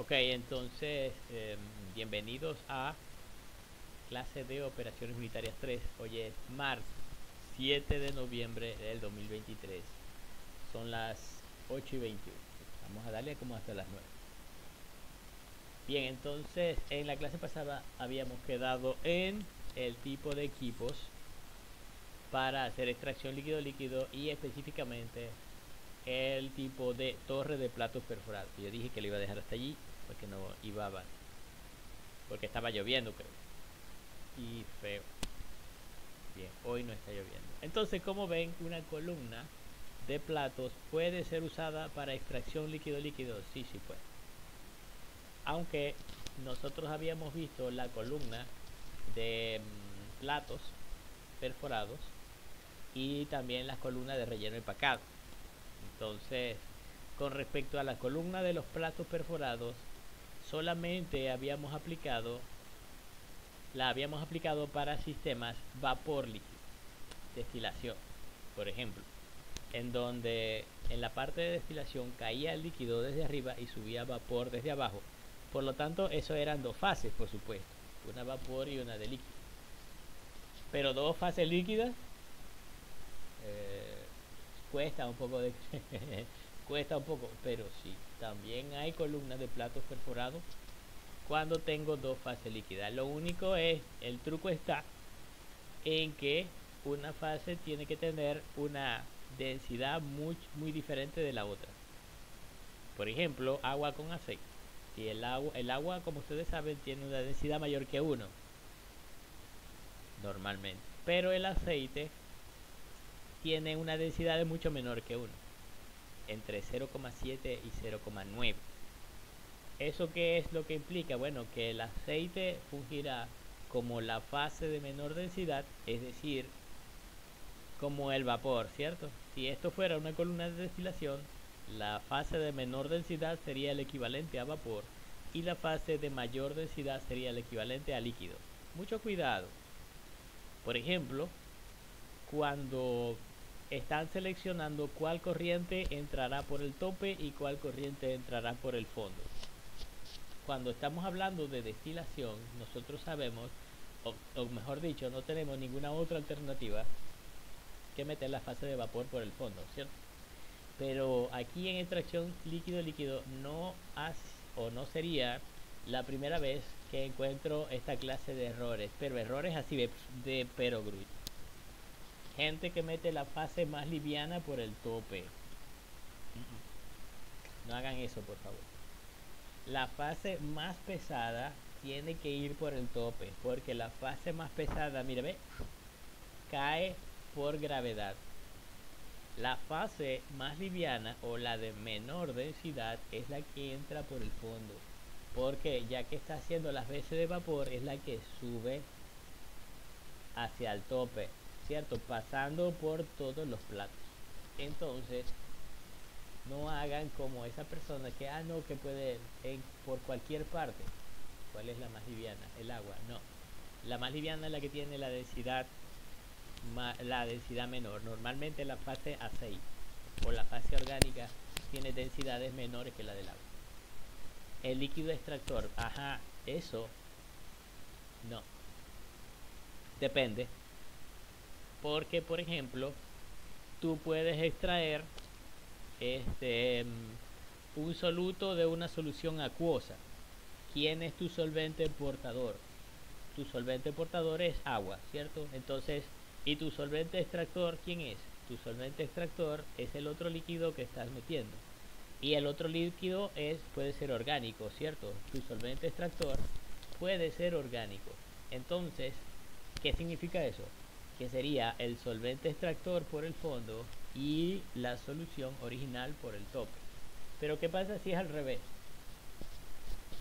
Ok, entonces, bienvenidos a clase de operaciones unitarias 3. Hoy es marzo 7 de noviembre del 2023. Son las 8:21. Vamos a darle como hasta las 9. Bien, entonces en la clase pasada habíamos quedado en el tipo de equipos para hacer extracción líquido-líquido y específicamente el tipo de torre de platos perforados. Yo dije que lo iba a dejar hasta allí porque no iba a, porque estaba lloviendo, creo. Y feo. Bien, hoy no está lloviendo. Entonces, como ven, una columna de platos puede ser usada para extracción líquido-líquido. Sí, sí puede. Aunque nosotros habíamos visto la columna de platos perforados y también las columnas de relleno empacado. Entonces, con respecto a la columna de los platos perforados, solamente la habíamos aplicado para sistemas vapor líquido, destilación, por ejemplo, en donde en la parte de destilación caía el líquido desde arriba y subía vapor desde abajo. Por lo tanto, eso eran dos fases, por supuesto, una vapor y una de líquido. Pero dos fases líquidas cuesta un poco de cuesta un poco, pero sí, también hay columnas de platos perforados cuando tengo dos fases líquidas. Lo único es, el truco está en que una fase tiene que tener una densidad muy diferente de la otra. Por ejemplo, agua con aceite. Y el agua, como ustedes saben, tiene una densidad mayor que 1 normalmente. Pero el aceite tiene una densidad de mucho menor que 1, entre 0,7 y 0,9. ¿Eso qué es lo que implica? Bueno, que el aceite fungirá como la fase de menor densidad, es decir, como el vapor, ¿cierto? Si esto fuera una columna de destilación, la fase de menor densidad sería el equivalente a vapor y la fase de mayor densidad sería el equivalente a líquido. Mucho cuidado. Por ejemplo, cuando están seleccionando cuál corriente entrará por el tope y cuál corriente entrará por el fondo. Cuando estamos hablando de destilación, nosotros sabemos, o mejor dicho, no tenemos ninguna otra alternativa que meter la fase de vapor por el fondo, ¿cierto? Pero aquí en extracción líquido-líquido no sería la primera vez que encuentro esta clase de errores, pero errores así de perogrullo. Gente que mete la fase más liviana por el tope. No hagan eso, por favor. La fase más pesada tiene que ir por el tope, porque la fase más pesada, mira, ve, cae por gravedad. La fase más liviana o la de menor densidad es la que entra por el fondo, porque ya que está haciendo las veces de vapor es la que sube hacia el tope, ¿cierto? Pasando por todos los platos. Entonces, no hagan como esa persona que, no, que puede por cualquier parte. ¿Cuál es la más liviana? El agua. No. La más liviana es la que tiene la densidad menor. Normalmente la fase aceite o la fase orgánica tiene densidades menores que la del agua. El líquido extractor, eso no. Depende. Porque, por ejemplo, tú puedes extraer un soluto de una solución acuosa. ¿Quién es tu solvente portador? Tu solvente portador es agua, ¿cierto? Entonces, ¿y tu solvente extractor quién es? Tu solvente extractor es el otro líquido que estás metiendo. Y el otro líquido puede ser orgánico, ¿cierto? Tu solvente extractor puede ser orgánico. Entonces, ¿qué significa eso? Que sería el solvente extractor por el fondo y la solución original por el tope. Pero ¿qué pasa si es al revés?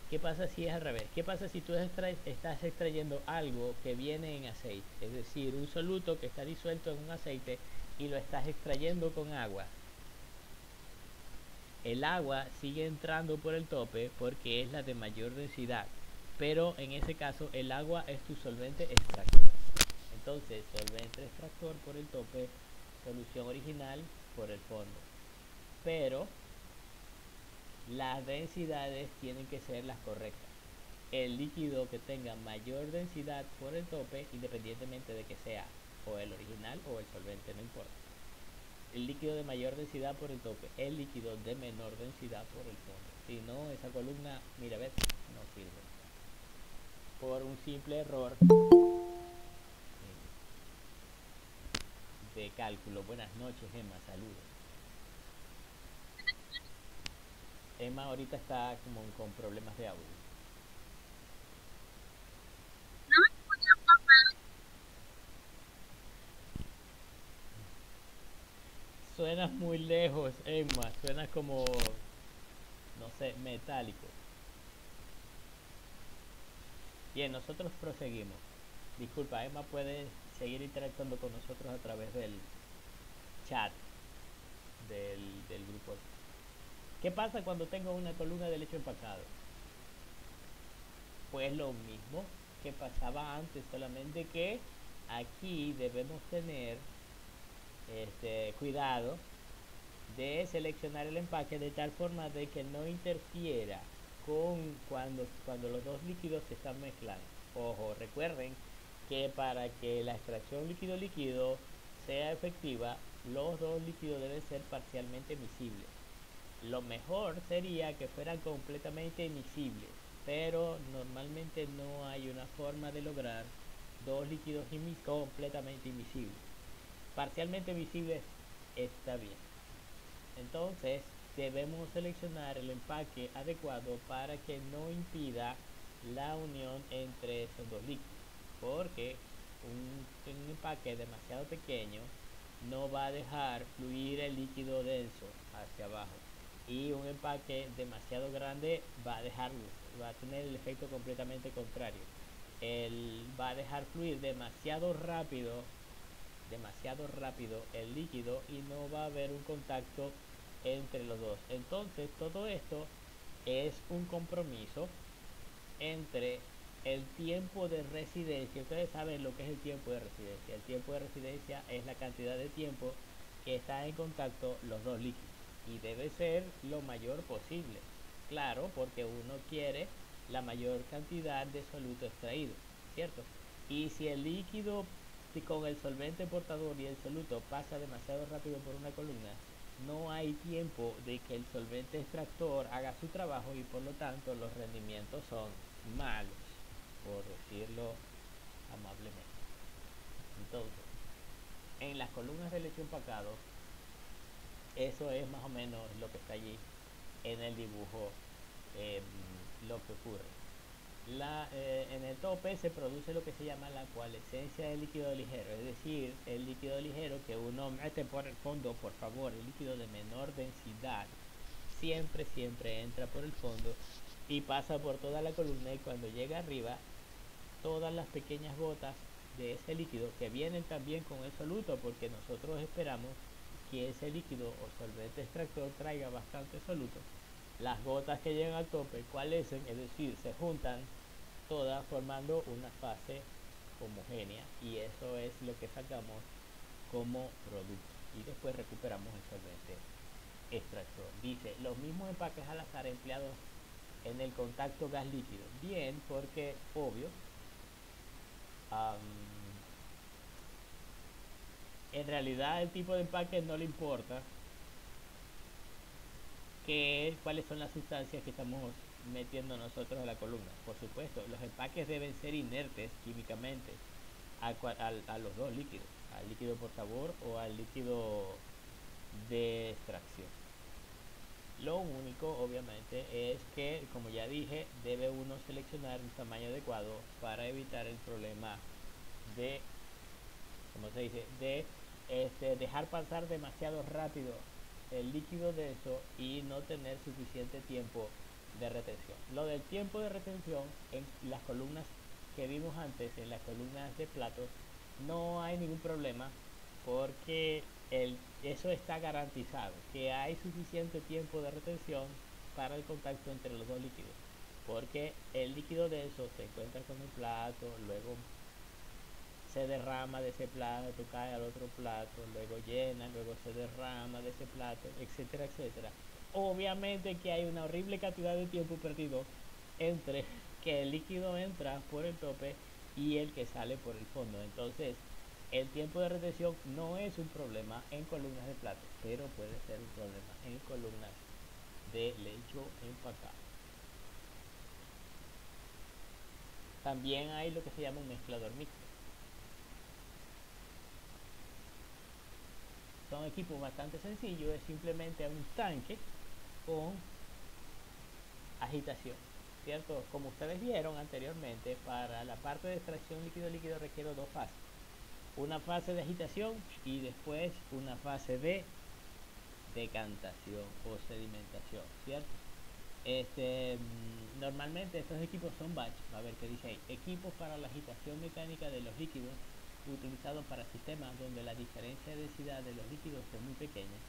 ¿Qué pasa si es al revés? ¿Qué pasa si tú estás extrayendo algo que viene en aceite? Es decir, un soluto que está disuelto en un aceite y lo estás extrayendo con agua. El agua sigue entrando por el tope porque es la de mayor densidad, pero en ese caso el agua es tu solvente extractor. Entonces, solvente extractor por el tope, solución original por el fondo. Pero las densidades tienen que ser las correctas. El líquido que tenga mayor densidad por el tope, independientemente de que sea o el original o el solvente, no importa. El líquido de mayor densidad por el tope, el líquido de menor densidad por el fondo. Si no, esa columna, mira, ves, no sirve. Por un simple error de cálculo. Buenas noches, Emma, saludos. Emma ahorita está como con problemas de audio. Suenas muy lejos, Emma. Suenas como, no sé, metálico. Bien, nosotros proseguimos. Disculpa, Emma puede seguir interactuando con nosotros a través del chat del grupo. ¿Qué pasa cuando tengo una columna de leche empacado? Pues lo mismo que pasaba antes, solamente que aquí debemos tener cuidado de seleccionar el empaque de tal forma de que no interfiera con cuando los dos líquidos se están mezclando. Ojo, recuerden que para que la extracción líquido-líquido sea efectiva, los dos líquidos deben ser parcialmente miscibles. Lo mejor sería que fueran completamente miscibles, pero normalmente no hay una forma de lograr dos líquidos completamente invisibles. Parcialmente visibles está bien. Entonces debemos seleccionar el empaque adecuado para que no impida la unión entre esos dos líquidos, porque un empaque demasiado pequeño no va a dejar fluir el líquido denso hacia abajo, y un empaque demasiado grande va a dejarlo, va a tener el efecto completamente contrario. Él va a dejar fluir demasiado rápido el líquido y no va a haber un contacto entre los dos. Entonces todo esto es un compromiso entre el tiempo de residencia. Ustedes saben lo que es el tiempo de residencia. El tiempo de residencia es la cantidad de tiempo que están en contacto los dos líquidos, y debe ser lo mayor posible, claro, porque uno quiere la mayor cantidad de soluto extraído, ¿cierto? Y si el líquido con el solvente portador y el soluto pasa demasiado rápido por una columna, no hay tiempo de que el solvente extractor haga su trabajo, y por lo tanto los rendimientos son malos, por decirlo amablemente. Entonces, en las columnas de leche empacado, eso es más o menos lo que está allí en el dibujo. eh, lo que ocurre. En el tope se produce lo que se llama la coalescencia del líquido ligero, es decir, el líquido ligero que uno mete por el fondo, por favor, el líquido de menor densidad, siempre entra por el fondo y pasa por toda la columna, y cuando llega arriba, todas las pequeñas gotas de ese líquido, que vienen también con el soluto, porque nosotros esperamos que ese líquido o solvente extractor traiga bastante soluto, las gotas que llegan al tope coalescen, es decir, se juntan todas formando una fase homogénea, y eso es lo que sacamos como producto, y después recuperamos el solvente extractor. Dice, los mismos empaques al azar empleados en el contacto gas líquido. Bien, porque obvio, um, en realidad el tipo de empaque no le importa cuáles son las sustancias que estamos metiendo nosotros a la columna. Por supuesto, los empaques deben ser inertes químicamente a los dos líquidos, al líquido por sabor o al líquido de extracción. Lo único, obviamente, es que, como ya dije, debe uno seleccionar un tamaño adecuado para evitar el problema de, como se dice, de dejar pasar demasiado rápido el líquido denso y no tener suficiente tiempo de retención. Lo del tiempo de retención en las columnas que vimos antes, en las columnas de platos, no hay ningún problema, porque eso está garantizado, que hay suficiente tiempo de retención para el contacto entre los dos líquidos, porque el líquido denso se encuentra con el plato, luego se derrama de ese plato, cae al otro plato, luego llena, luego se derrama de ese plato, etcétera, etcétera. obviamente que hay una horrible cantidad de tiempo perdido entre que el líquido entra por el tope y el que sale por el fondo. Entonces, el tiempo de retención no es un problema en columnas de plato, pero puede ser un problema en columnas de lecho empacado. También hay lo que se llama un mezclador mixto. Son equipos bastante sencillos, es simplemente un tanque con agitación, ¿cierto? Como ustedes vieron anteriormente, para la parte de extracción líquido-líquido requiero dos fases. Una fase de agitación y después una fase de decantación o sedimentación, ¿cierto? Normalmente estos equipos son batch. A ver qué dice ahí: equipos para la agitación mecánica de los líquidos utilizados para sistemas donde la diferencia de densidad de los líquidos es muy pequeña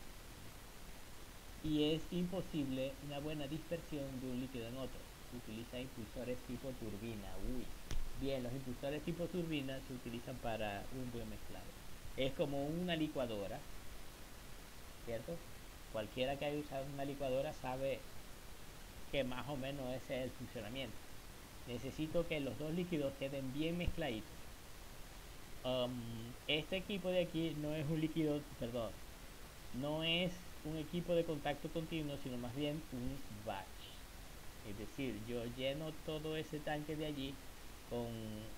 y es imposible una buena dispersión de un líquido en otro. Utiliza impulsores tipo turbina. Uy. Bien, los impulsores tipo turbina se utilizan para un buen mezclado. Es como una licuadora, ¿cierto? Cualquiera que haya usado una licuadora sabe que más o menos ese es el funcionamiento. Necesito que los dos líquidos queden bien mezcladitos. Este equipo de aquí no es un líquido, perdón, no es un equipo de contacto continuo, sino más bien un batch. Es decir, yo lleno todo ese tanque de allí con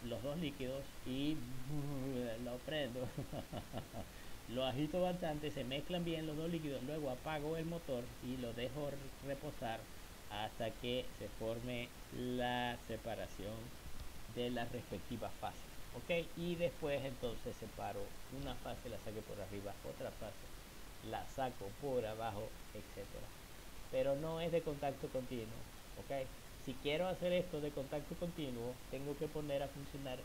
los dos líquidos y lo prendo. Lo agito bastante, se mezclan bien los dos líquidos, luego apago el motor y lo dejo reposar hasta que se forme la separación de las respectivas fases. Ok, y después entonces separo una fase, la saco por arriba, otra fase la saco por abajo, etcétera. Pero no es de contacto continuo, ok. Si quiero hacer esto de contacto continuo, tengo que poner a funcionar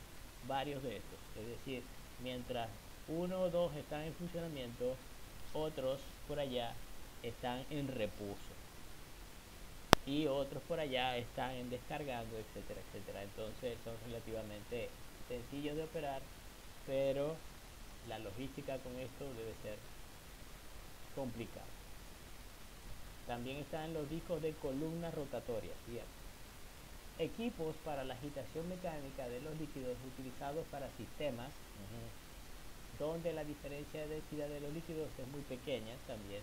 varios de estos. Es decir, mientras uno o dos están en funcionamiento, otros por allá están en reposo y otros por allá están en descargando, etcétera, etcétera. Entonces son relativamente sencillos de operar, pero la logística con esto debe ser complicada. También están los discos de columnas rotatorias, ¿cierto? Equipos para la agitación mecánica de los líquidos utilizados para sistemas donde la diferencia de densidad de los líquidos es muy pequeña también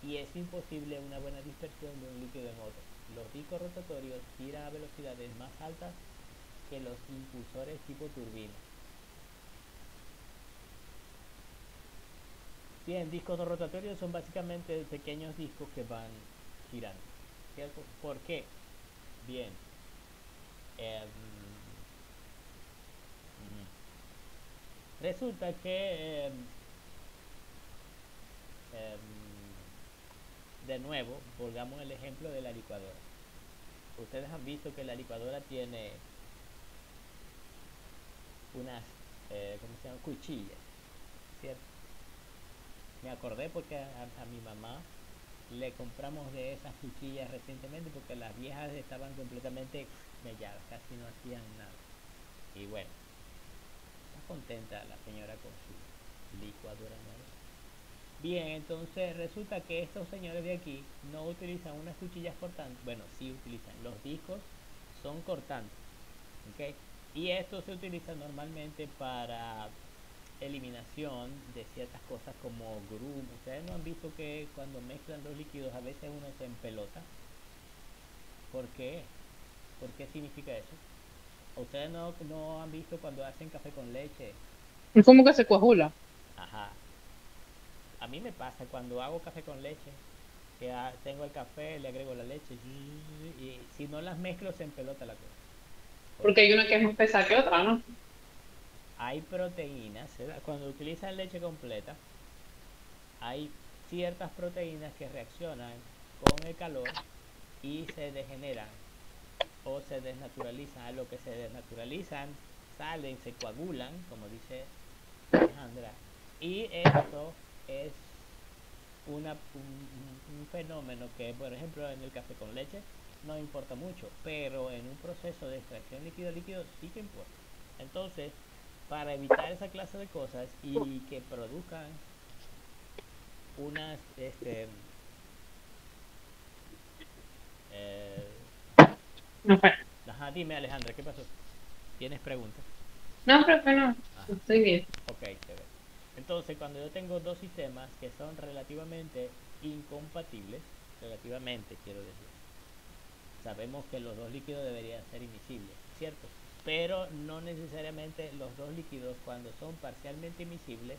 y es imposible una buena dispersión de un líquido en otro. Los discos rotatorios giran a velocidades más altas que los impulsores tipo turbina. Bien, discos rotatorios son básicamente pequeños discos que van girando, ¿cierto? ¿Por qué? Bien, eh, resulta que eh, de nuevo, volvamos al ejemplo de la licuadora. Ustedes han visto que la licuadora tiene unas, ¿cómo se llama? Cuchillas, ¿cierto? Me acordé porque a mi mamá le compramos de esas cuchillas recientemente porque las viejas estaban completamente melladas, casi no hacían nada. Y bueno, está contenta la señora con su licuadora nueva. Bien, entonces resulta que estos señores de aquí no utilizan unas cuchillas cortantes. Bueno, sí utilizan. Los discos son cortantes, ¿ok? Y esto se utiliza normalmente para eliminación de ciertas cosas como grumo. Ustedes no han visto que cuando mezclan los líquidos a veces uno se empelota. ¿Por qué? ¿Por qué significa eso? Ustedes no han visto cuando hacen café con leche. Es como que se coagula. Ajá. A mí me pasa cuando hago café con leche, que tengo el café, le agrego la leche y si no las mezclo se empelota la cosa. ¿Por Porque qué? hay una que es más pesada que otra, ¿no? Hay proteínas, cuando utilizan leche completa, hay ciertas proteínas que reaccionan con el calor y se degeneran o se desnaturalizan. A lo que se desnaturalizan, salen, se coagulan, como dice Alejandra. Y esto es un fenómeno que, por ejemplo, en el café con leche no importa mucho, pero en un proceso de extracción líquido-líquido sí que importa. Entonces, para evitar esa clase de cosas y que produzcan unas No, fue. Ajá, dime Alejandra, ¿qué pasó? ¿Tienes preguntas? No, profe, no. Ajá, Estoy bien. ok, chévere. Entonces, cuando yo tengo dos sistemas que son relativamente incompatibles, relativamente quiero decir, sabemos que los dos líquidos deberían ser imisibles, ¿cierto? Pero no necesariamente los dos líquidos, cuando son parcialmente imisibles,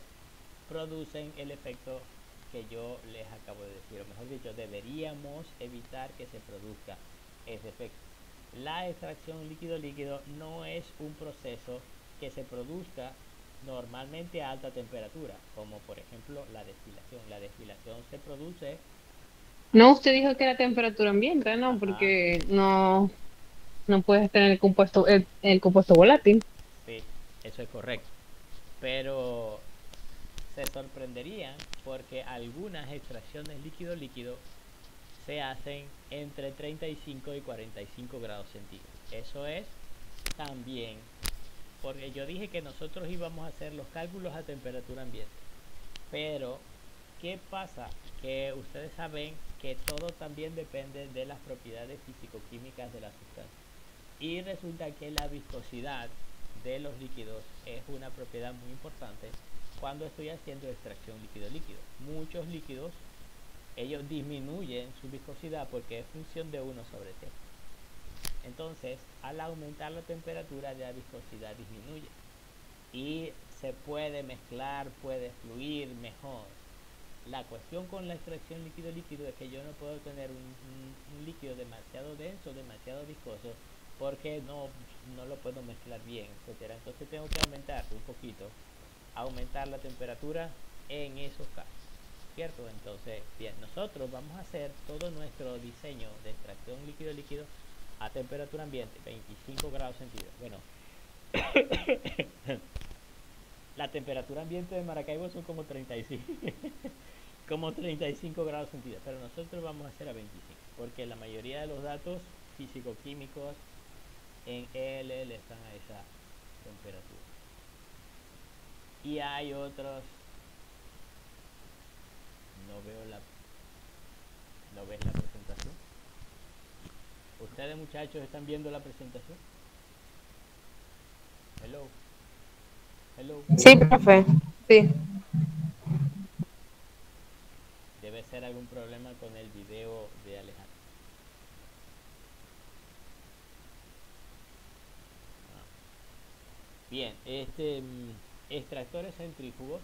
producen el efecto que yo les acabo de decir, o mejor dicho, deberíamos evitar que se produzca ese efecto. La extracción líquido-líquido no es un proceso que se produzca normalmente a alta temperatura, como por ejemplo la destilación. La destilación se produce a... No, usted dijo que era temperatura ambiente, ¿no? Ajá, Porque no puedes tener el compuesto volátil. sí, eso es correcto. Pero se sorprenderían porque algunas extracciones líquido-líquido se hacen entre 35 y 45 grados centígrados. Eso es también, porque yo dije que nosotros íbamos a hacer los cálculos a temperatura ambiente. Pero, ¿qué pasa? Que ustedes saben que todo también depende de las propiedades físico-químicas de la sustancia. Y resulta que la viscosidad de los líquidos es una propiedad muy importante cuando estoy haciendo extracción líquido-líquido. Muchos líquidos, ellos disminuyen su viscosidad porque es función de 1/T. Entonces, al aumentar la temperatura, la viscosidad disminuye y se puede mezclar, puede fluir mejor. La cuestión con la extracción líquido-líquido es que yo no puedo tener un líquido demasiado denso, demasiado viscoso, porque no lo puedo mezclar bien, etcétera. Entonces tengo que aumentar un poquito, aumentar la temperatura en esos casos, ¿cierto? Entonces, bien, nosotros vamos a hacer todo nuestro diseño de extracción líquido-líquido a temperatura ambiente, 25 grados centígrados. Bueno, la temperatura ambiente de Maracaibo son como 35, como 35 grados centígrados, pero nosotros vamos a hacer a 25, porque la mayoría de los datos físico-químicos en ELL están a esa temperatura. Y hay otros, no veo la, no ves la presentación. ¿Ustedes muchachos están viendo la presentación? Hello, hello. Sí, profe. Sí. Debe ser algún problema con el video de Alejandro. Ah. Bien, extractores centrífugos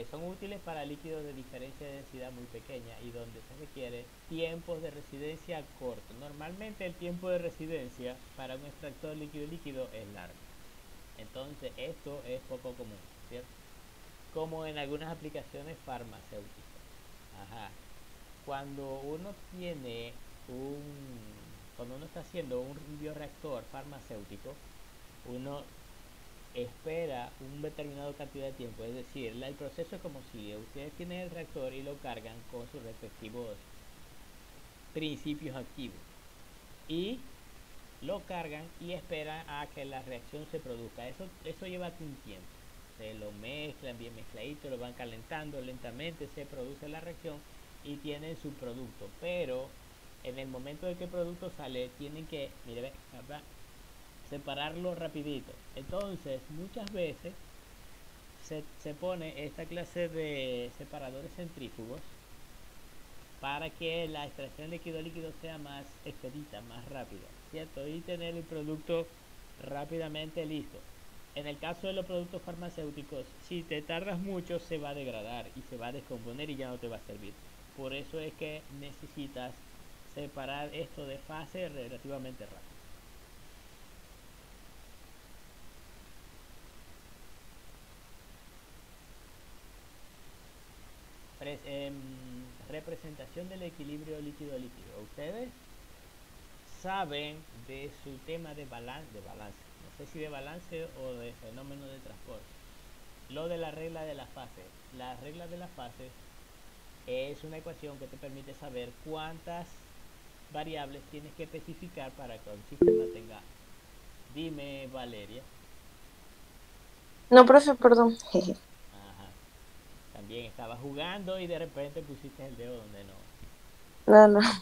son útiles para líquidos de diferencia de densidad muy pequeña y donde se requiere tiempos de residencia cortos. Normalmente el tiempo de residencia para un extractor líquido-líquido es largo. Entonces esto es poco común, ¿cierto? Como en algunas aplicaciones farmacéuticas. Ajá. Cuando uno tiene cuando uno está haciendo un bioreactor farmacéutico, uno espera un determinado cantidad de tiempo, es decir, el proceso es como si ustedes tienen el reactor y lo cargan con sus respectivos principios activos y lo cargan y esperan a que la reacción se produzca. Eso lleva un tiempo. Se lo mezclan bien mezcladito, lo van calentando lentamente, se produce la reacción y tienen su producto. Pero en el momento de que el producto sale, tienen que, mire, separarlo rapidito. Entonces, muchas veces se pone esta clase de separadores centrífugos para que la extracción líquido-líquido sea más expedita, más rápida, ¿cierto? Y tener el producto rápidamente listo. En el caso de los productos farmacéuticos, si te tardas mucho se va a degradar y se va a descomponer y ya no te va a servir. Por eso es que necesitas separar esto de fase relativamente rápido. Representación del equilibrio líquido-líquido. Ustedes saben de su tema de balance, no sé si de balance o de fenómeno de transporte. Lo de la regla de la fase. La regla de la fase es una ecuación que te permite saber cuántas variables tienes que especificar para que un sistema tenga. Dime, Valeria. No, profe, perdón. Jeje. Ajá. También estaba jugando y de repente pusiste el dedo donde no. No, no. Ujú.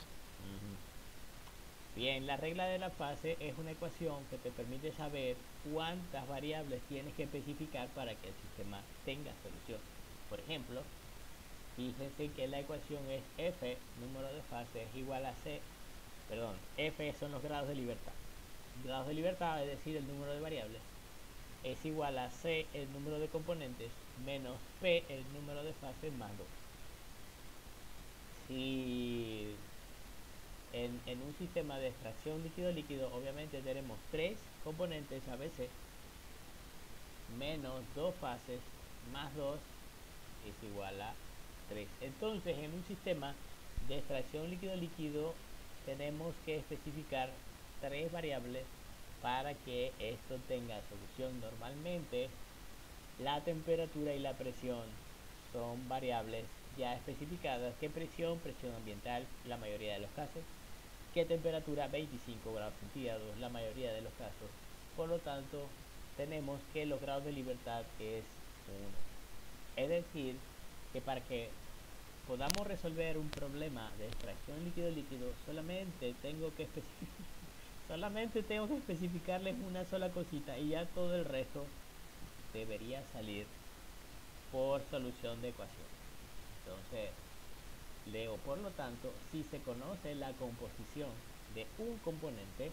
Bien, la regla de la fase es una ecuación que te permite saber cuántas variables tienes que especificar para que el sistema tenga solución. Por ejemplo, fíjense que la ecuación es f, número de fase, es igual a c, perdón, f son los grados de libertad. Grados de libertad, es decir, el número de variables, es igual a c, el número de componentes, menos p, el número de fases, más 2. Si en un sistema de extracción líquido-líquido, obviamente tenemos 3 componentes ABC, menos 2 fases, más 2 es igual a 3. Entonces, en un sistema de extracción líquido-líquido, tenemos que especificar 3 variables para que esto tenga solución. Normalmente, la temperatura y la presión son variables ya especificadas. ¿Qué presión? Presión ambiental, la mayoría de los casos. ¿Qué temperatura? 25 grados centígrados, la mayoría de los casos. Por lo tanto, tenemos que los grados de libertad es 1. Es decir, que para que podamos resolver un problema de extracción líquido-líquido, solamente tengo que especificarles una sola cosita y ya todo el resto debería salir por solución de ecuación. Entonces, leo, por lo tanto, si se conoce la composición de un componente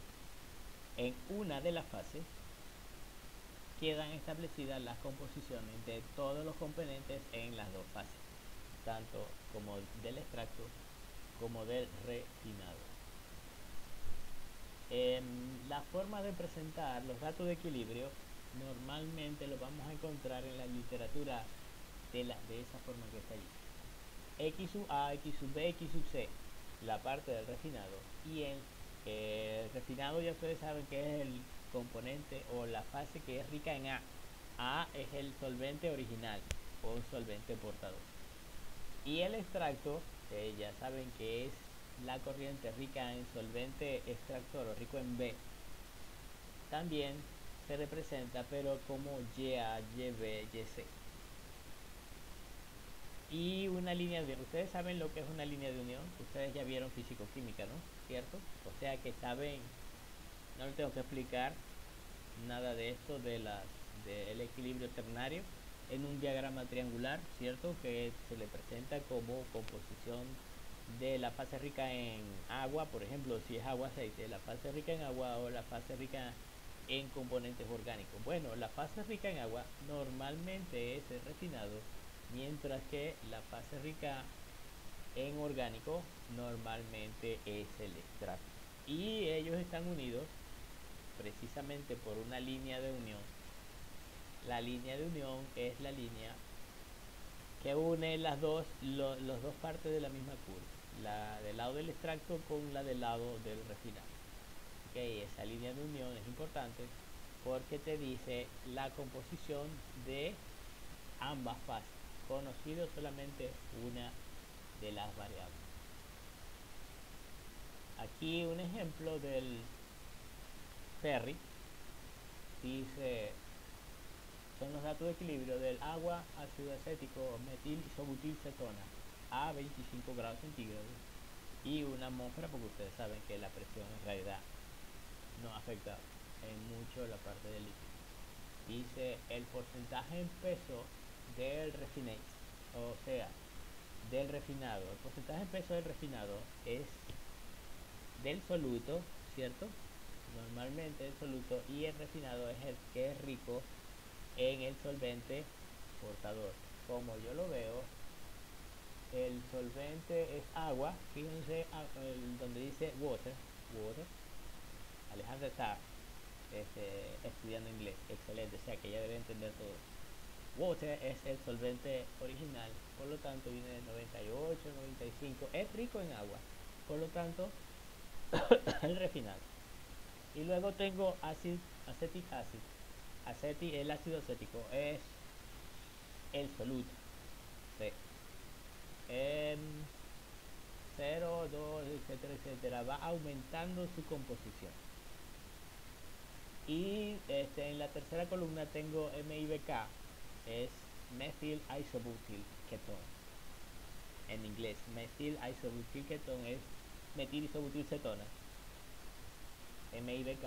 en una de las fases, quedan establecidas las composiciones de todos los componentes en las dos fases, tanto como del extracto como del refinado. La forma de presentar los datos de equilibrio normalmente lo vamos a encontrar en la literatura de esa forma que está allí. X sub A, X sub B, X sub C, la parte del refinado. Y en el refinado ya ustedes saben que es el componente o la fase que es rica en A. A es el solvente original o un solvente portador. Y el extracto, ya saben que es la corriente rica en solvente extractor o rico en B. También se representa pero como YA, YB, YC. Y una línea de... Ustedes saben lo que es una línea de unión. Ustedes ya vieron físico-química, ¿no? ¿Cierto? O sea que saben... No les tengo que explicar nada de esto del equilibrio ternario en un diagrama triangular, ¿cierto? Que se le presenta como composición de la fase rica en agua, por ejemplo, si es agua-aceite, la fase rica en agua o la fase rica en componentes orgánicos. Bueno, la fase rica en agua normalmente es el refinado, mientras que la fase rica en orgánico normalmente es el extracto. Y ellos están unidos precisamente por una línea de unión. La línea de unión es la línea que une las dos partes de la misma curva, la del lado del extracto con la del lado del refinado. Okay, esa línea de unión es importante porque te dice la composición de ambas fases, conocido solamente una de las variables. Aquí un ejemplo del Ferri dice, son los datos de equilibrio del agua, ácido acético, metil isobutilcetona a 25 grados centígrados y una atmósfera, porque ustedes saben que la presión en realidad no afecta en mucho la parte del líquido. Dice el porcentaje en peso del refinate, o sea, del refinado. El porcentaje en peso del refinado es del soluto, ¿cierto? Normalmente el soluto, y el refinado es el que es rico en el solvente portador. Como yo lo veo, el solvente es agua. Fíjense donde dice water. Alejandra está estudiando inglés, excelente, o sea que ella debe entender todo. Water es el solvente original, por lo tanto viene del 98, 95, es rico en agua, por lo tanto el refinado. Y luego tengo acetic acid. El ácido acético es el soluto. Sí. 0, 2, etcétera, etcétera. Va aumentando su composición. Y en la tercera columna tengo MIBK, es methyl isobutyl ketone. En inglés, methyl isobutyl ketone es metil isobutilcetona. MIBK.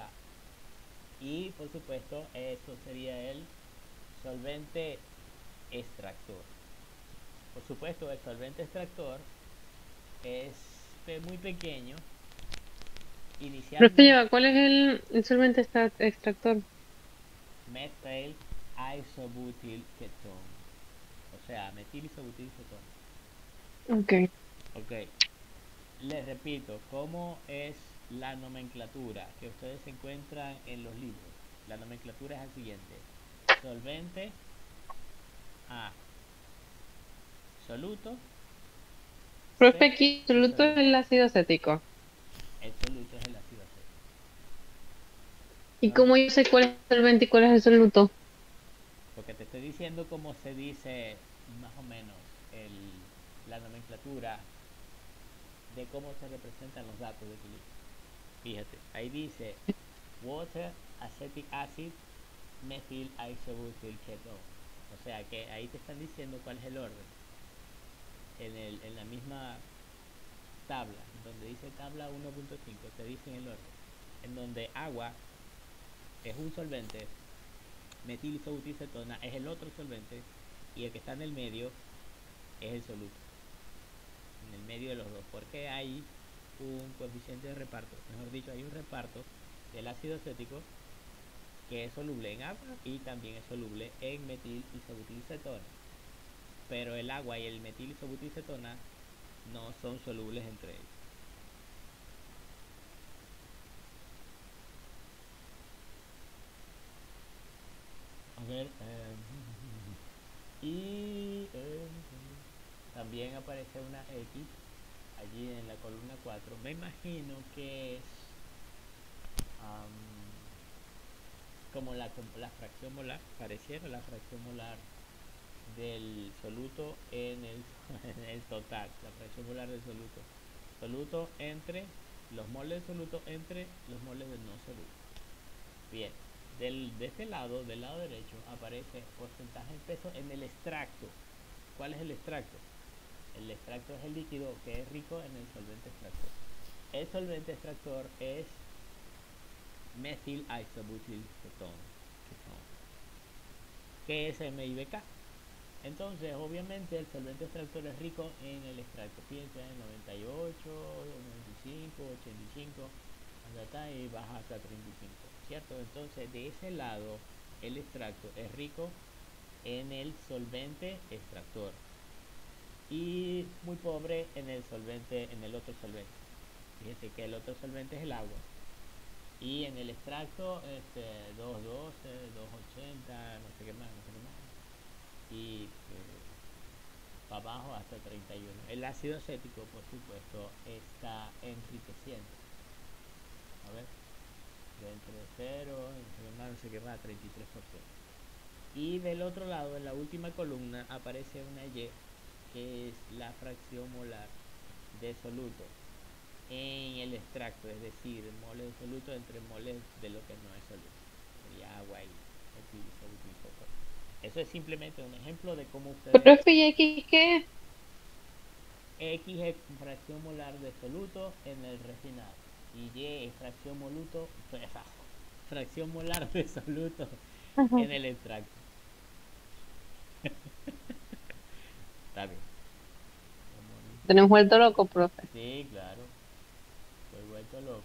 Y por supuesto, eso sería el solvente extractor. Por supuesto, el solvente extractor es muy pequeño. Profe, Inicialmente, lleva, ¿cuál es el solvente extractor? methyl isobutyl ketone. O sea, metil isobutyl ketone. Ok. Ok. Les repito, ¿cómo es la nomenclatura que ustedes encuentran en los libros? La nomenclatura es la siguiente. Solvente A. Soluto Profe, C. aquí Y soluto es solvente. el ácido acético. El soluto es el ácido acético. ¿Y ¿No? cómo yo sé cuál es el solvente y cuál es el soluto? Porque te estoy diciendo cómo se dice más o menos la nomenclatura de cómo se representan los datos de equilibrio. Fíjate, ahí dice water, acetic acid, methyl isobutyl ketone. O sea que ahí te están diciendo cuál es el orden. En la misma tabla, donde dice tabla 1.5, te dicen el orden. En donde agua es un solvente, metil isobutilcetona es el otro solvente, y el que está en el medio es el soluto. En el medio de los dos, porque hay un coeficiente de reparto, mejor dicho, hay un reparto del ácido acético que es soluble en agua y también es soluble en metil isobutilcetona. Pero el agua y el metil isobutilcetona no son solubles entre ellos. A ver, y también aparece una X allí en la columna 4. Me imagino que es como la fracción molar, pareciera la fracción molar del soluto en el, en el total, la fracción molar del soluto. Soluto entre los moles de soluto entre los moles de no soluto. Bien, de este lado, del lado derecho, aparece porcentaje de peso en el extracto. ¿Cuál es el extracto? El extracto es el líquido que es rico en el solvente extractor. El solvente extractor es methyl isobutyl ketone. ¿Qué es MIBK? Entonces, obviamente, el solvente extractor es rico en el extracto. Fíjense, en 98, 95, 85, hasta acá y baja hasta 35, ¿cierto? Entonces, de ese lado, el extracto es rico en el solvente extractor y muy pobre en el solvente, en el otro solvente. Fíjense que el otro solvente es el agua. Y en el extracto, 212, 280, no sé qué más, no sé qué más. Y para abajo hasta 31. El ácido acético, por supuesto, está enriqueciendo. A ver, de entre 0, no sé qué más, 33%. Y del otro lado, en la última columna, aparece una Y, que es la fracción molar de soluto en el extracto, es decir, moles de soluto entre moles de lo que no es soluto. Sería agua y utilizó. Eso es simplemente un ejemplo de cómo ustedes... Profe, ¿y aquí qué? X es fracción molar de soluto en el refinado y Y es fracción fracción molar de soluto Ajá. en el extracto. Está bien. Tenemos vuelto loco, profe. Sí, claro. Estoy vuelto loco.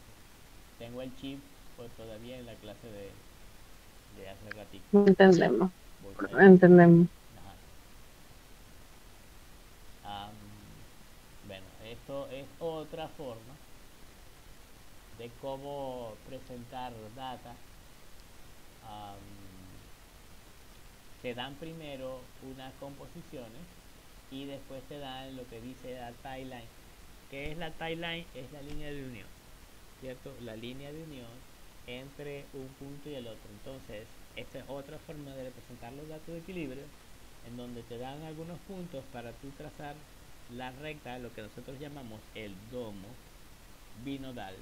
Tengo el chip pues, todavía en la clase de hace ratito. No entendemos. Voy No saliendo. entendemos. Ajá. Bueno, esto es otra forma de cómo presentar data. Se dan primero unas composiciones y después se dan lo que dice la timeline. ¿Qué es la timeline? Es la línea de unión, ¿cierto? La línea de unión entre un punto y el otro. Entonces, esta es otra forma de representar los datos de equilibrio, en donde te dan algunos puntos para tú trazar la recta, lo que nosotros llamamos el domo binodal.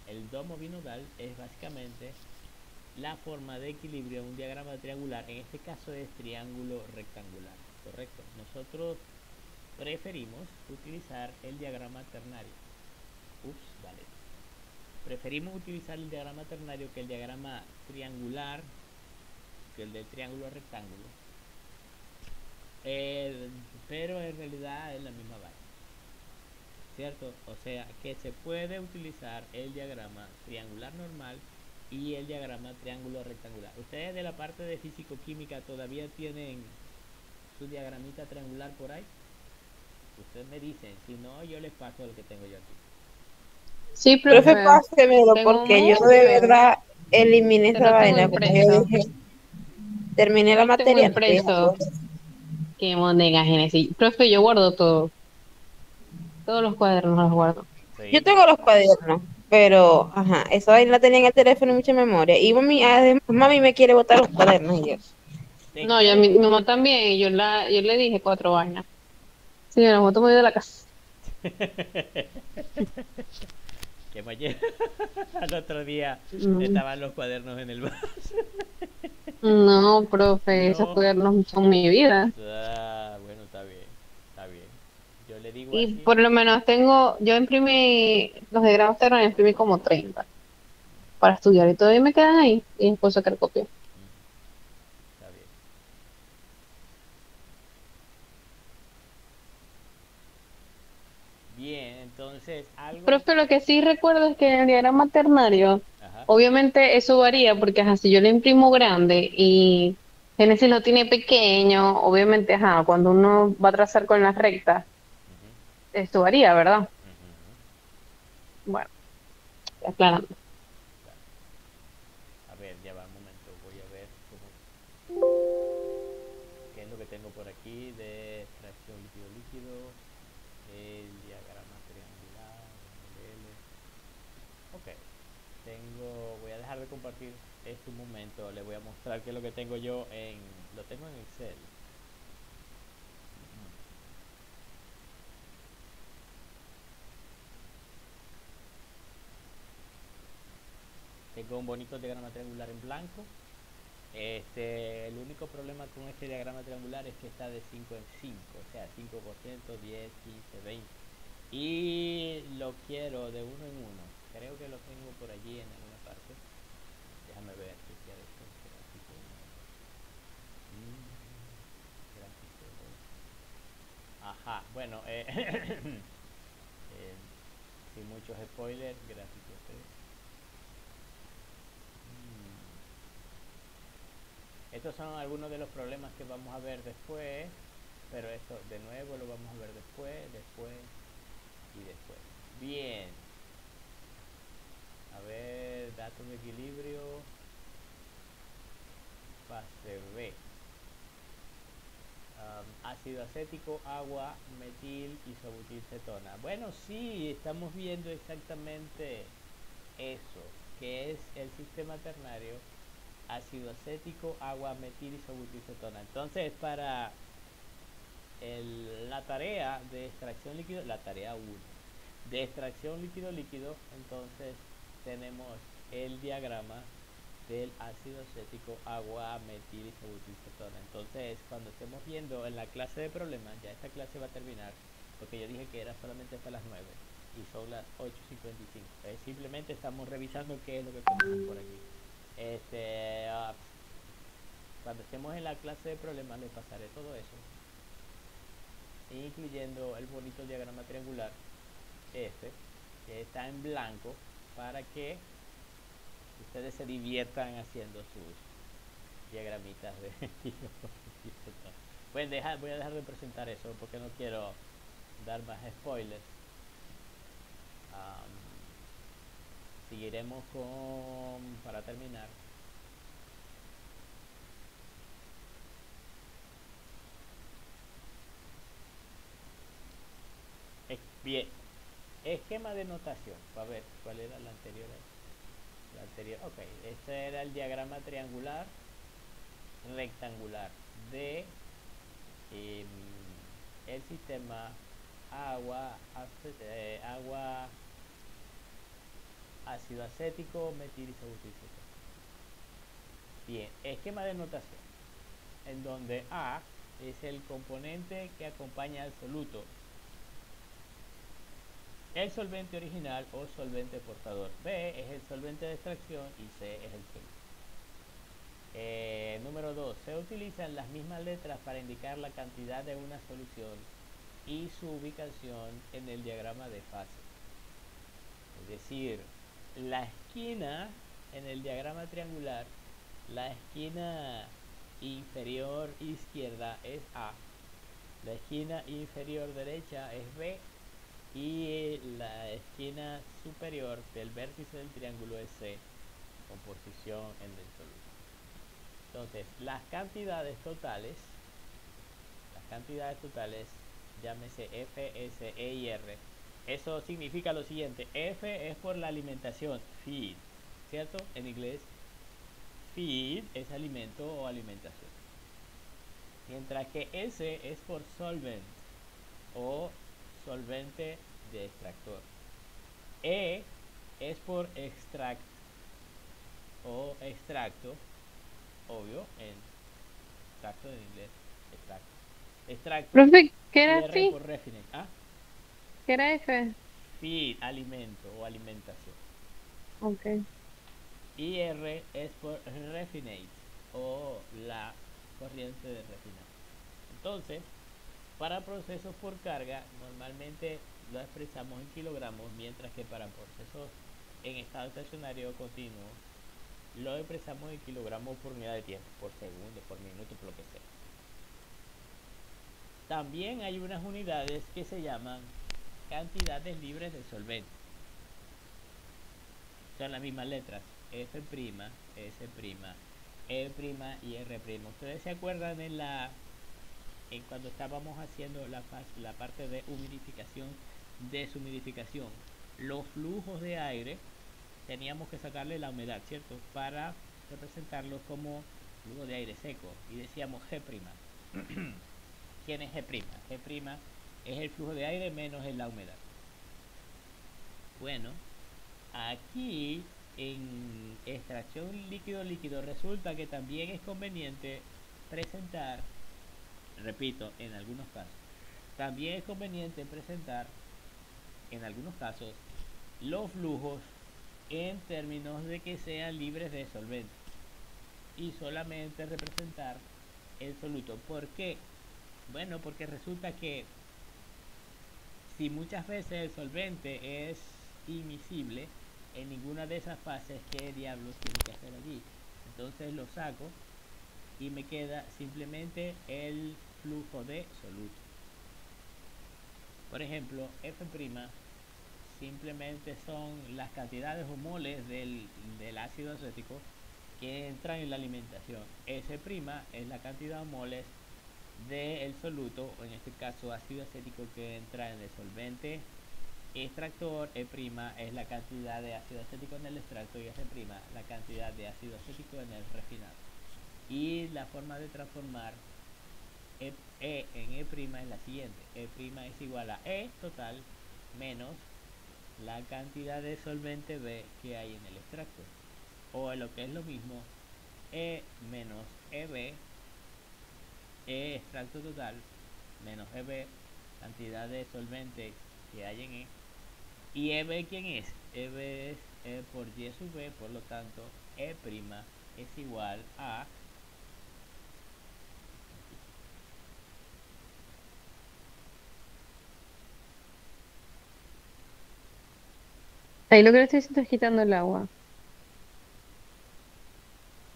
El domo binodal es básicamente la forma de equilibrio en un diagrama triangular. En este caso es triángulo rectangular, correcto. Nosotros preferimos utilizar el diagrama ternario. Vale. preferimos utilizar el diagrama ternario que el diagrama triangular, que el del triángulo rectángulo. Pero en realidad es la misma vaina, ¿cierto? O sea que se puede utilizar el diagrama triangular normal y el diagrama triángulo rectangular. Ustedes de la parte de físico-química todavía tienen su diagramita triangular por ahí. Ustedes me dicen, si no, yo les paso lo que tengo yo aquí. Sí, Profe, profe, pásemelo, tengo porque yo de mucho. verdad eliminé Te esa lo tengo vaina. Como yo impreso. dije, terminé Yo la lo tengo materia, no estoy impreso. Qué monega, Génesis. Profe, yo guardo todo. Todos los cuadernos los guardo. Yo Sí. tengo los cuadernos, pero, ajá, esa vaina la tenía en el teléfono y mucha memoria. Y mami, además, mami me quiere botar los cuadernos y yo. ¿Te No, yo, quiere? mi mamá también, y yo le dije 4 vainas. Sí, me los boto muy de la casa. Que ayer al otro día Mm, estaban los cuadernos en el vaso. No, profe, esos No. cuadernos son mi vida. Ah, bueno, está bien, está bien. Yo le digo Y así. por lo menos yo imprimí, los de grado externo, imprimí como 30 para estudiar y todavía me quedan ahí y después sacar copia. Está bien. Bien, entonces algo. Profe, lo que sí recuerdo es que en el diagrama ternario, Ajá. obviamente eso varía porque ajá, si yo lo imprimo grande y Génesis lo tiene pequeño, obviamente ajá, cuando uno va a trazar con las rectas, Ujú, esto varía, ¿verdad? ujú. Bueno, aclarando. Claro. A ver, ya va un momento. Voy a ver qué es lo que tengo por aquí de extracción líquido-líquido. El diagrama triangular. L. Ok. Voy a dejar de compartir este momento. Le voy a mostrar qué es lo que tengo yo lo tengo en Excel. Tengo un bonito diagrama triangular en blanco. El único problema con este diagrama triangular es que está de 5 en 5, o sea, 5%, 10, 15, 20. Y lo quiero de uno en uno. Creo que lo tengo por allí en alguna parte. Déjame ver qué quiere esto. Gráfico 1. Gráfico 2. Ajá, bueno, sin muchos spoilers, gráfico 3. Estos son algunos de los problemas que vamos a ver después, pero esto de nuevo lo vamos a ver después y después. Bien, a ver, datos de equilibrio, fase B. Ácido acético, agua, metil, isobutilcetona. Bueno, sí, estamos viendo exactamente eso, que es el sistema ternario, ácido acético, agua, metil, isobutilcetona. Entonces, para la tarea de extracción líquido, la tarea 1 de extracción líquido-líquido, entonces tenemos el diagrama del ácido acético, agua, metil, isobutilcetona. Entonces, cuando estemos viendo en la clase de problemas, ya esta clase va a terminar, porque yo dije que era solamente hasta las 9 y son las 8:55. Simplemente estamos revisando qué es lo que tenemos por aquí. Cuando estemos en la clase de problemas, les pasaré todo eso, incluyendo el bonito diagrama triangular, que está en blanco, para que ustedes se diviertan haciendo sus diagramitas de bueno, voy a dejar de presentar eso porque no quiero dar más spoilers. Um, Seguiremos para terminar. Bien, esquema de notación. A ver, ¿cuál era la anterior? La anterior, ok, este era el diagrama triangular rectangular de el sistema agua, agua, ácido acético, metil, isobutilcetona. Bien, esquema de notación, en donde A es el componente que acompaña al soluto. el solvente original o solvente portador. B es el solvente de extracción y C es el soluto. Número 2. Se utilizan las mismas letras para indicar la cantidad de una solución y su ubicación en el diagrama de fase. Es decir, la esquina en el diagrama triangular, la esquina inferior izquierda es A, la esquina inferior derecha es B y la esquina superior del vértice del triángulo es C, con posición en el soluto. Entonces, las cantidades totales, llámese F, S, E y R. Eso significa lo siguiente: F es por la alimentación, feed, ¿cierto? En inglés, feed es alimento o alimentación. Mientras que S es por solvent o solvente de extractor. E es por extract o extracto, obvio, en extracto en inglés, extracto. Profe, ¿qué Y era R así? por refinate. ¿Ah? ¿Qué era F? Feed, alimento o alimentación. Ok. Y R es por refinate o la corriente de refinar. Entonces, para procesos por carga, normalmente lo expresamos en kilogramos, mientras que para procesos en estado estacionario continuo, lo expresamos en kilogramos por unidad de tiempo, por segundo, por minuto, por lo que sea. También hay unas unidades que se llaman cantidades libres de solvente. Son las mismas letras, F', S', E' y R'. Ustedes se acuerdan en cuando estábamos haciendo la parte de humidificación, deshumidificación, los flujos de aire, teníamos que sacarle la humedad, ¿cierto? Para representarlos como flujo de aire seco. Y decíamos G'. ¿Quién es G'? G' es el flujo de aire menos la humedad. Bueno, aquí en extracción líquido-líquido resulta que también es conveniente presentar, repito, en algunos casos, también es conveniente presentar en algunos casos los flujos en términos de que sean libres de solvente y solamente representar el soluto. ¿Por qué? Bueno, porque resulta que si muchas veces el solvente es imisible en ninguna de esas fases, ¿qué diablos tiene que hacer allí? Entonces lo saco y me queda simplemente el flujo de soluto. Por ejemplo, F' simplemente son las cantidades o moles del ácido acético que entran en la alimentación. S' es la cantidad o moles del soluto, o en este caso ácido acético, que entra en el solvente extractor. E' es la cantidad de ácido acético en el extracto y S' la cantidad de ácido acético en el refinado. Y la forma de transformar E en E' es la siguiente: E' es igual a E total menos la cantidad de solvente B que hay en el extracto, o lo que es lo mismo, E menos EB, E extracto total menos EB, cantidad de solvente que hay en E. ¿Y EB quién es? EB es E por Y sub B, por lo tanto E' es igual a Ahí lo que le estoy haciendo es quitando el agua,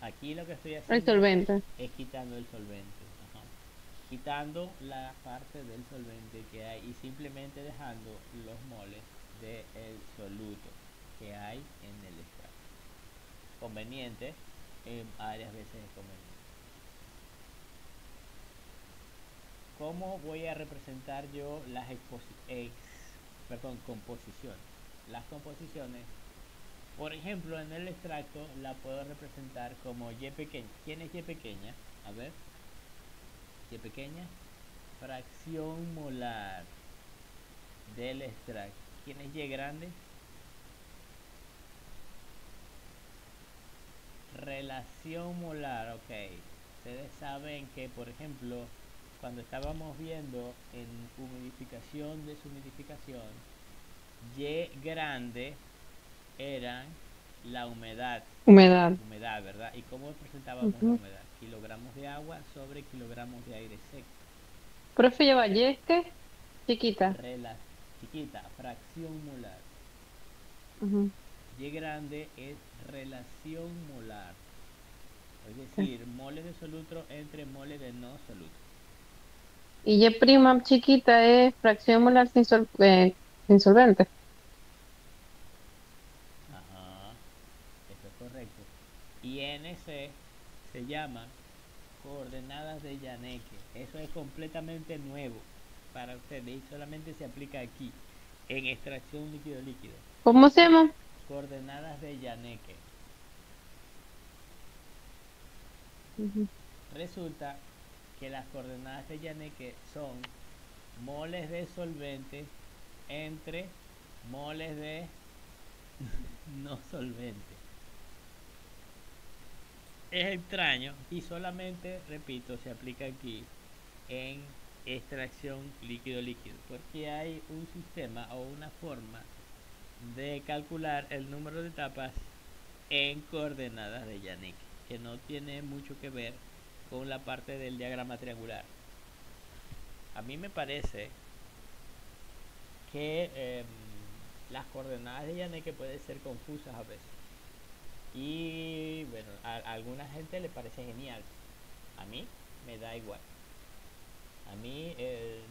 aquí lo que estoy el haciendo solvente. es quitando el solvente, ajá, quitando la parte del solvente que hay y simplemente dejando los moles del soluto que hay en el extracto. Conveniente, varias veces es conveniente. ¿Cómo voy a representar yo las composiciones? Las composiciones, por ejemplo, en el extracto la puedo representar como Y pequeña. ¿Quién es Y pequeña? A ver, Y pequeña, fracción molar del extracto. ¿Quién es Y grande? Relación molar, ok. Ustedes saben que, por ejemplo, cuando estábamos viendo en humidificación, deshumidificación, Y grande eran la humedad, Humedad. ¿verdad? ¿Y cómo presentábamos la Ujú. humedad? Kilogramos de agua sobre kilogramos de aire seco. Profe, lleva Y es que chiquita. Rela chiquita, fracción molar. Ujú. Y grande es relación molar, es Sí. decir, moles de soluto entre moles de no soluto. Y Y prima chiquita es fracción molar sin solvente. Ajá, eso es correcto. Y NC se llama coordenadas de Janeque. Eso es completamente nuevo para ustedes y solamente se aplica aquí, en extracción líquido-líquido. ¿Cómo se llama? Coordenadas de Janeque. Ujú. Resulta que las coordenadas de Janeque son moles de solvente entre moles de no solvente. Es extraño y solamente, repito, se aplica aquí en extracción líquido-líquido, porque hay un sistema o una forma de calcular el número de etapas en coordenadas de Janeque, que no tiene mucho que ver con la parte del diagrama triangular. A mí me parece que las coordenadas de Janeque pueden ser confusas a veces. Y bueno, a alguna gente le parece genial. A mí me da igual. A mí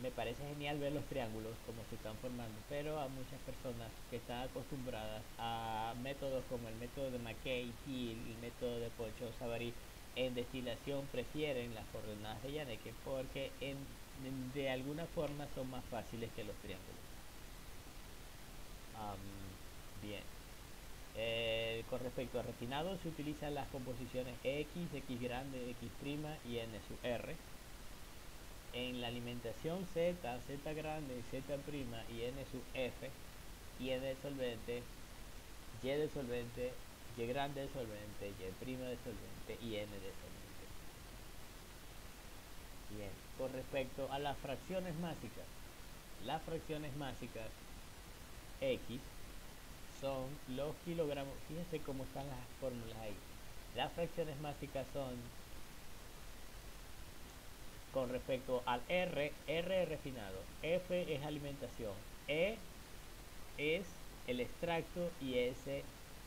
me parece genial ver los triángulos como se están formando, pero a muchas personas que están acostumbradas a métodos como el método de McKay, Thiel, el método de Pochon-Savary en destilación prefieren las coordenadas de Janeque porque de alguna forma son más fáciles que los triángulos. Bien. Con respecto a refinado se utilizan las composiciones X, X grande, X' y N sub R. En la alimentación Z, Z grande, Z' y N sub F, y N de solvente, Y de solvente, Y grande de solvente, Y' de solvente y N de solvente. Bien, con respecto a las fracciones másicas X son los kilogramos, fíjense cómo están las fórmulas ahí. Las fracciones másicas son con respecto al R es refinado, F es alimentación, E es el extracto y S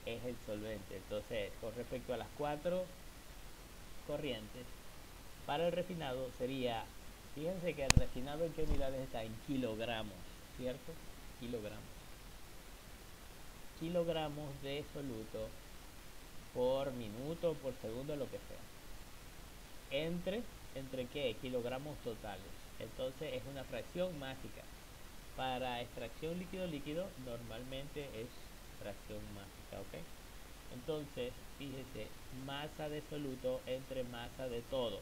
es el solvente. Entonces, con respecto a las cuatro corrientes, para el refinado sería, fíjense que el refinado en qué unidades está, en kilogramos, ¿cierto? Kilogramos. Kilogramos de soluto por minuto, por segundo, lo que sea. ¿Entre qué? Kilogramos totales. Entonces es una fracción mágica. Para extracción líquido-líquido normalmente es fracción mágica, ¿ok? Entonces, fíjese, masa de soluto entre masa de todo,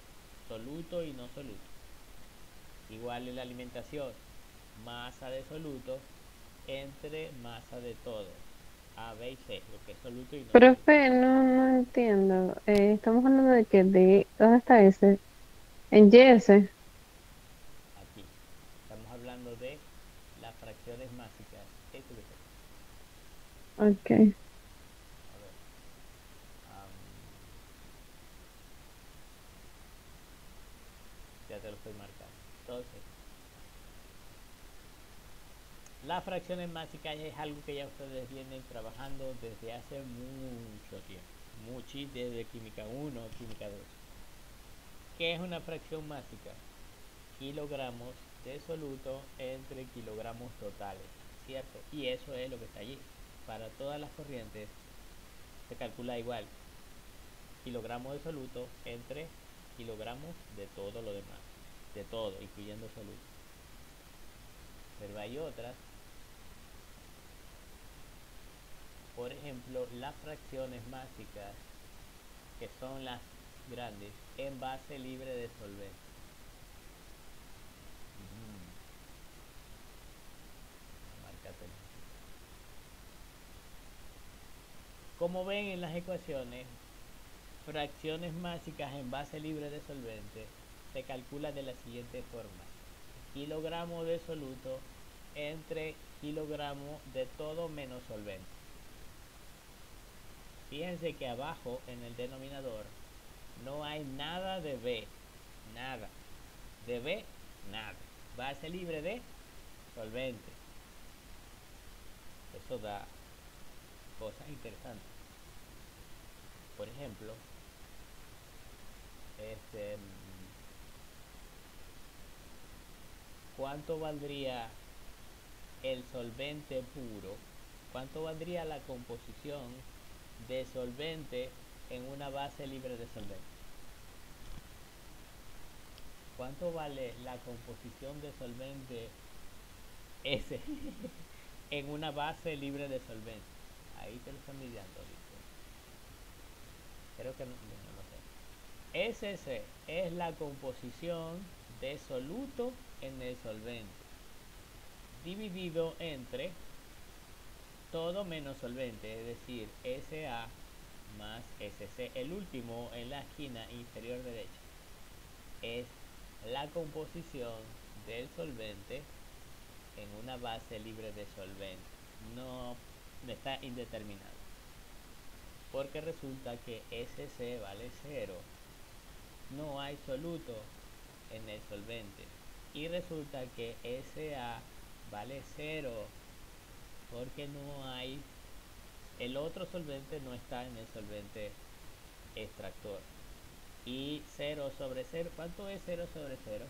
soluto y no soluto. Igual en la alimentación, masa de soluto entre masa de todo, A, B y C, lo que es soluto y no soluto. Profe, no entiendo. Estamos hablando de que ¿dónde está ese? En YS. Aquí, estamos hablando de las fracciones mágicas. Esto que está. Ok. A ver, ya te lo estoy marcando. Entonces, las fracciones mágicas es algo que ya ustedes vienen trabajando desde hace mucho tiempo. Desde química 1, química 2. ¿Qué es una fracción mágica? Kilogramos de soluto entre kilogramos totales, ¿cierto? Y eso es lo que está allí. Para todas las corrientes se calcula igual. Kilogramos de soluto entre kilogramos de todo lo demás. De todo, incluyendo soluto. Pero hay otras. Por ejemplo, las fracciones mágicas, que son las grandes, en base libre de solvente. Márcatelo. Como ven en las ecuaciones, fracciones mágicas en base libre de solvente se calcula de la siguiente forma. Kilogramo de soluto entre kilogramos de todo menos solvente. Fíjense que abajo en el denominador no hay nada de B, nada. De B, nada. Base libre de solvente. Eso da cosas interesantes. Por ejemplo, ¿cuánto valdría el solvente puro? ¿Cuánto valdría la composición de solvente en una base libre de solvente? ¿Cuánto vale la composición de solvente S en una base libre de solvente? Ahí te lo están midiendo, ¿viste? Creo que no lo sé. SS es la composición de soluto en el solvente, dividido entre todo menos solvente, es decir, SA más SC. El último en la esquina inferior derecha es la composición del solvente en una base libre de solvente. No está indeterminado, porque resulta que SC vale 0, no hay soluto en el solvente, y resulta que SA vale 0 porque no hay, el otro solvente no está en el solvente extractor. Y 0 sobre 0, ¿cuánto es 0 sobre 0?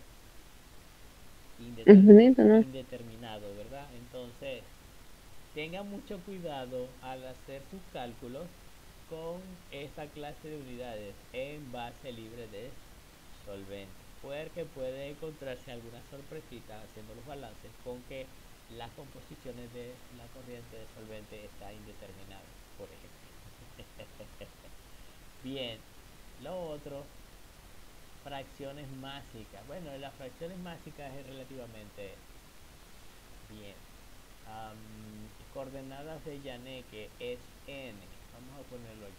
Infinito, ¿no? Indeterminado, ¿verdad? Entonces, tengan mucho cuidado al hacer sus cálculos con esta clase de unidades en base libre de solvente, porque puede encontrarse alguna sorpresita haciendo los balances con que las composiciones de la corriente de solvente está indeterminada, por ejemplo. Bien, lo otro, fracciones másicas. Bueno, las fracciones másicas es relativamente bien. Coordenadas de Janeque es n. Vamos a ponerlo aquí.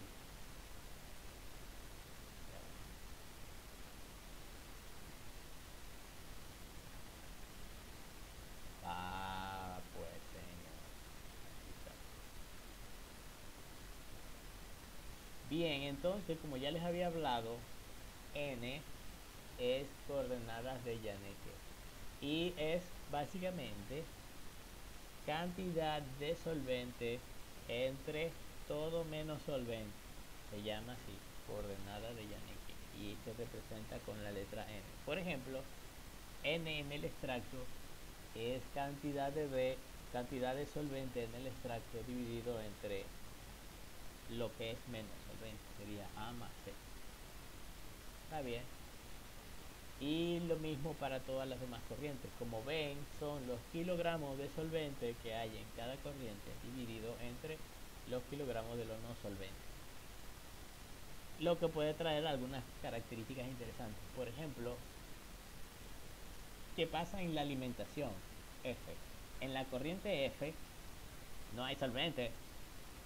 Pues señor. Bien, entonces, como ya les había hablado, n es coordenadas de Janeque y es básicamente cantidad de solvente entre todo menos solvente. Se llama así, coordenada de Janeque, y se representa con la letra n. Por ejemplo, n en el extracto es cantidad de B, cantidad de solvente en el extracto dividido entre lo que es menos solvente, sería A más C. Está bien. Y lo mismo para todas las demás corrientes. Como ven, son los kilogramos de solvente que hay en cada corriente dividido entre los kilogramos de los no solventes. Lo que puede traer algunas características interesantes. Por ejemplo, ¿qué pasa en la alimentación? F. En la corriente F no hay solvente.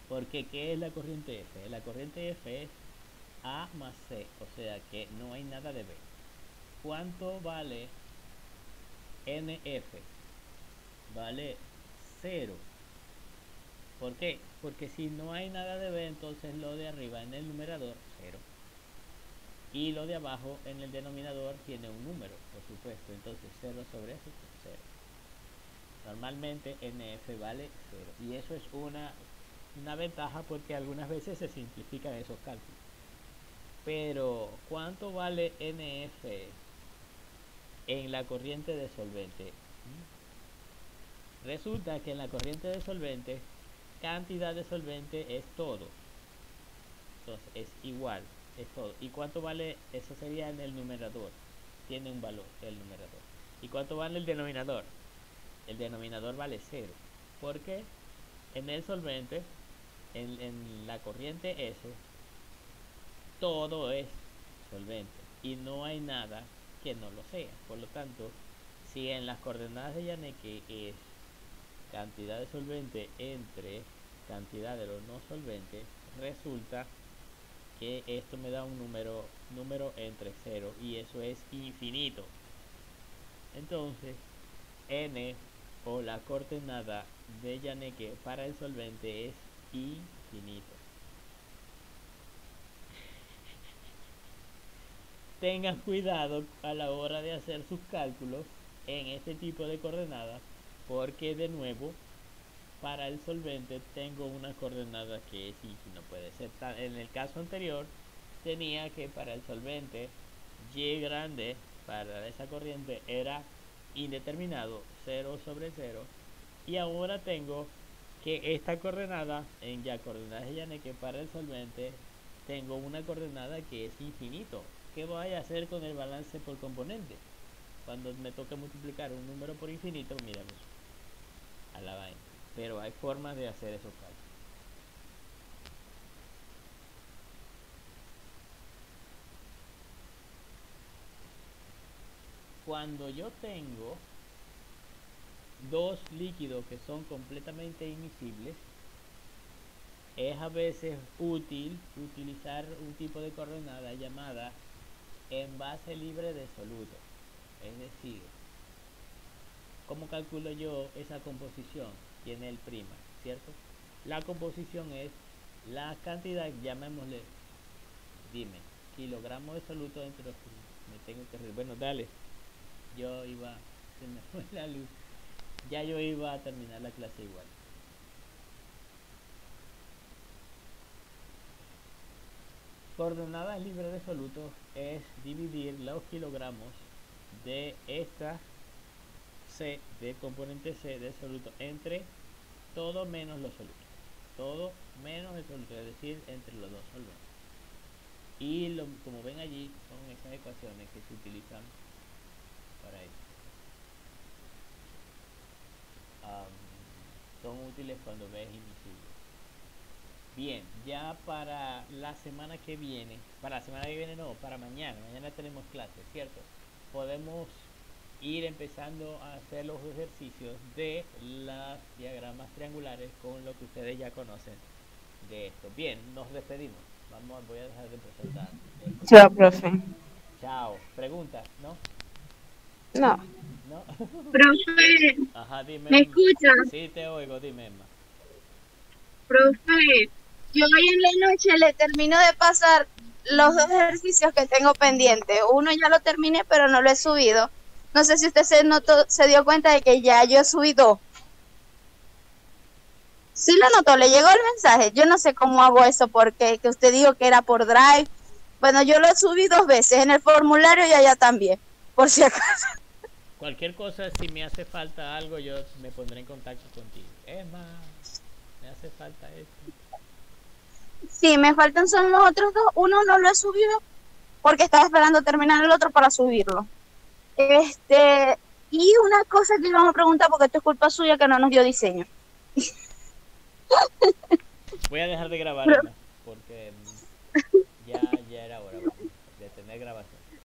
Porque ¿qué es la corriente F? La corriente F es A más C, o sea que no hay nada de B. ¿Cuánto vale NF? Vale 0. ¿Por qué? Porque si no hay nada de B, entonces lo de arriba en el numerador, 0. Y lo de abajo en el denominador tiene un número, por supuesto. Entonces 0 sobre eso, 0. Normalmente NF vale 0. Y eso es una ventaja porque algunas veces se simplifican esos cálculos. Pero, ¿cuánto vale NF en la corriente de solvente? Resulta que en la corriente de solvente, cantidad de solvente es todo. Entonces, es igual, es todo. ¿Y cuánto vale? Eso sería en el numerador. Tiene un valor el numerador. ¿Y cuánto vale el denominador? El denominador vale 0. Porque en el solvente, en la corriente S, todo es solvente y no hay nada que no lo sea. Por lo tanto, si en las coordenadas de Janeque es cantidad de solvente entre cantidad de los no solventes, resulta que esto me da un número entre 0 y eso es infinito. Entonces, n o la coordenada de Janeque para el solvente es infinito. Tengan cuidado a la hora de hacer sus cálculos en este tipo de coordenadas, porque de nuevo para el solvente tengo una coordenada que es y no puede ser. En el caso anterior tenía que para el solvente y grande para esa corriente era indeterminado, 0 sobre 0, y ahora tengo que esta coordenada en ya coordenadas de Janeque para el solvente tengo una coordenada que es infinito. ¿Qué voy a hacer con el balance por componente? Cuando me toque multiplicar un número por infinito, miramos a la vaina. Pero hay formas de hacer esos cálculos. Cuando yo tengo dos líquidos que son completamente invisibles, es a veces útil utilizar un tipo de coordenada llamada envase libre de soluto. Es decir, ¿cómo calculo yo esa composición? Tiene el prima, ¿cierto? La composición es la cantidad, llamémosle, dime, kilogramos de soluto entre los que me tengo que... Bueno, dale, yo iba, se me fue la luz, ya yo iba a terminar la clase igual. Coordenadas libres de solutos es dividir los kilogramos de esta C, del componente C del soluto, entre todo menos los solutos. Todo menos el soluto, es decir, entre los dos solventes. Y como ven allí, son esas ecuaciones que se utilizan para esto. Son útiles cuando ves invisible. Bien, ya para la semana que viene, para la semana que viene no, para mañana tenemos clases, ¿cierto? Podemos ir empezando a hacer los ejercicios de los diagramas triangulares con lo que ustedes ya conocen de esto. Bien, nos despedimos. Voy a dejar de presentar. Chao, profe. Chao. ¿Preguntas? ¿No? No. ¿No? Profe, Ajá, dime. ¿me escuchas? Sí, te oigo, dime, Emma. Profe, yo hoy en la noche le termino de pasar los dos ejercicios que tengo pendientes. Uno ya lo terminé, pero no lo he subido. No sé si usted se dio cuenta de que ya yo subí dos. Sí lo notó, le llegó el mensaje. Yo no sé cómo hago eso, porque que usted dijo que era por Drive. Bueno, yo lo subí 2 veces en el formulario y allá también, por si acaso. Cualquier cosa, si me hace falta algo, yo me pondré en contacto contigo. Emma, me hace falta esto. Sí, me faltan son los otros dos. Uno no lo he subido porque estaba esperando terminar el otro para subirlo. Y una cosa que íbamos a preguntar, porque esto es culpa suya que no nos dio diseño. Voy a dejar de grabar, Emma, porque ya era hora de tener grabación.